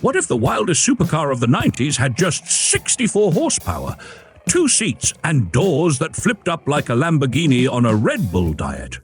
What if the wildest supercar of the 90s had just 64 horsepower, 2 seats, and doors that flipped up like a Lamborghini on a Red Bull diet?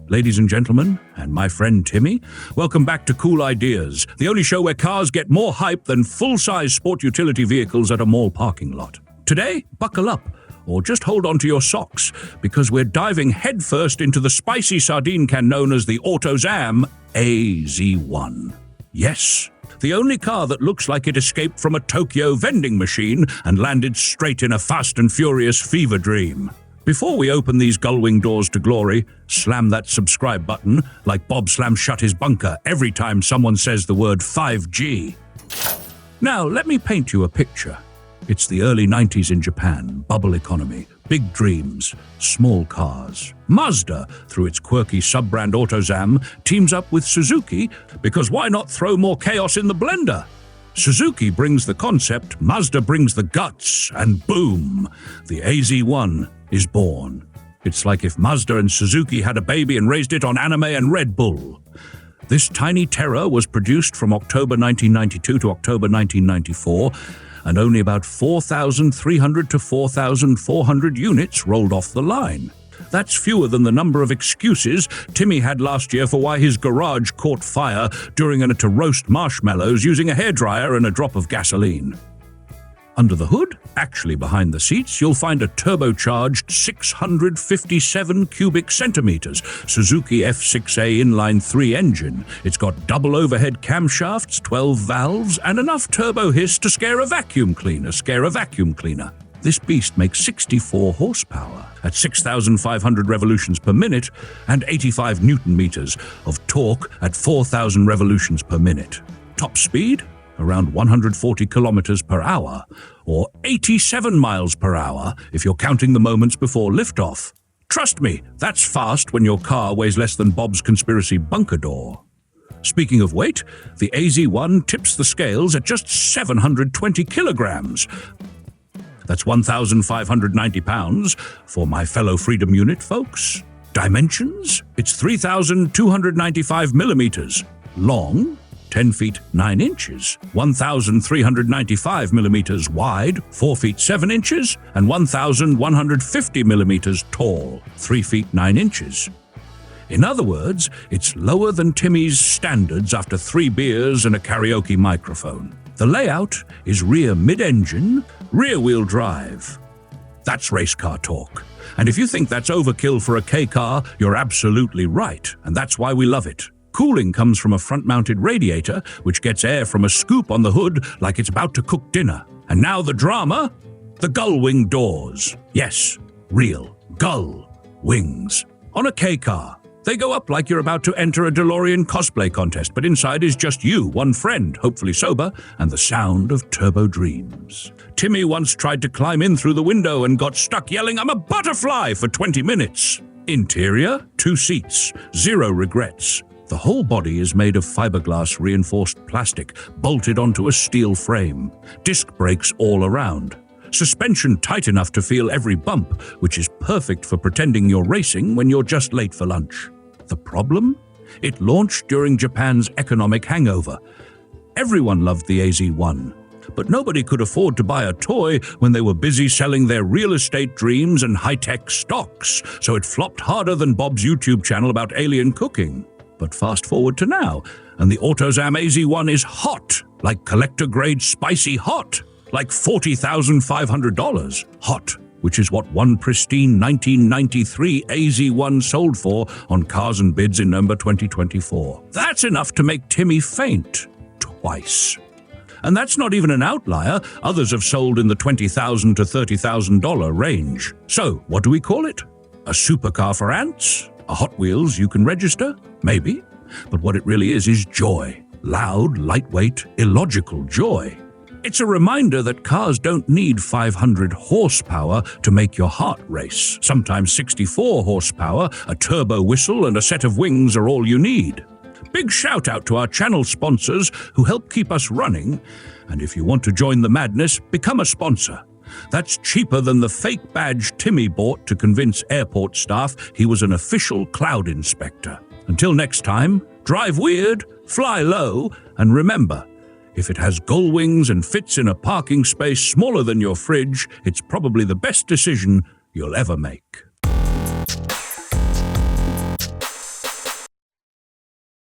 Ladies and gentlemen, and my friend Timmy, welcome back to Cool Ideas, the only show where cars get more hype than full-size sport utility vehicles at a mall parking lot. Today, buckle up, or just hold on to your socks, because we're diving headfirst into the spicy sardine can known as the Autozam AZ-1. Yes, the only car that looks like it escaped from a Tokyo vending machine and landed straight in a Fast and Furious fever dream. Before we open these Gullwing doors to glory, slam that subscribe button like Bob slams shut his bunker every time someone says the word 5G. Now, let me paint you a picture. It's the early 90s in Japan, bubble economy, big dreams, small cars. Mazda, through its quirky sub-brand Autozam, teams up with Suzuki because why not throw more chaos in the blender? Suzuki brings the concept, Mazda brings the guts, and boom, the AZ-1 is born. It's like if Mazda and Suzuki had a baby and raised it on anime and Red Bull. This tiny terror was produced from October 1992 to October 1994, and only about 4,300 to 4,400 units rolled off the line. That's fewer than the number of excuses Timmy had last year for why his garage caught fire during an attempt to roast marshmallows using a hairdryer and a drop of gasoline. Under the hood, actually behind the seats, you'll find a turbocharged 657 cubic centimeters Suzuki F6A inline-3 engine. It's got double overhead camshafts, 12 valves, and enough turbo hiss to scare a vacuum cleaner. This beast makes 64 horsepower at 6,500 revolutions per minute and 85 newton meters of torque at 4,000 revolutions per minute. Top speed? Around 140 kilometers per hour, or 87 miles per hour if you're counting the moments before liftoff. Trust me, that's fast when your car weighs less than Bob's conspiracy bunker door. Speaking of weight, the AZ-1 tips the scales at just 720 kilograms. That's 1,590 pounds for my fellow Freedom Unit folks. Dimensions? It's 3,295 millimeters. Long? 10 feet 9 inches, 1,395 millimeters wide, 4 feet 7 inches, and 1,150 millimeters tall, 3 feet 9 inches. In other words, it's lower than Timmy's standards after 3 beers and a karaoke microphone. The layout is rear mid-engine, rear-wheel drive. That's race car talk. And if you think that's overkill for a K car, you're absolutely right, and that's why we love it. Cooling comes from a front-mounted radiator, which gets air from a scoop on the hood like it's about to cook dinner. And now the drama, the Gullwing doors. Yes, real gull wings. On a K car, they go up like you're about to enter a DeLorean cosplay contest, but inside is just you, one friend, hopefully sober, and the sound of turbo dreams. Timmy once tried to climb in through the window and got stuck yelling, "I'm a butterfly," for 20 minutes. Interior, 2 seats, 0 regrets. The whole body is made of fiberglass reinforced plastic, bolted onto a steel frame. Disc brakes all around. Suspension tight enough to feel every bump, which is perfect for pretending you're racing when you're just late for lunch. The problem? It launched during Japan's economic hangover. Everyone loved the AZ-1, but nobody could afford to buy a toy when they were busy selling their real estate dreams and high-tech stocks, so it flopped harder than Bob's YouTube channel about alien cooking. But fast forward to now, and the Autozam AZ-1 is hot, like collector-grade spicy hot, like $40,500 hot, which is what one pristine 1993 AZ-1 sold for on Cars and Bids in November 2024. That's enough to make Timmy faint twice. And that's not even an outlier. Others have sold in the $20,000 to $30,000 range. So, what do we call it? A supercar for ants? A Hot Wheels you can register? Maybe. But what it really is joy. Loud, lightweight, illogical joy. It's a reminder that cars don't need 500 horsepower to make your heart race. Sometimes 64 horsepower, a turbo whistle, and a set of wings are all you need. Big shout out to our channel sponsors who help keep us running. And if you want to join the madness, become a sponsor. That's cheaper than the fake badge Timmy bought to convince airport staff he was an official cloud inspector. Until next time, drive weird, fly low, and remember, If it has gullwings and fits in a parking space smaller than your fridge, it's probably the best decision you'll ever make.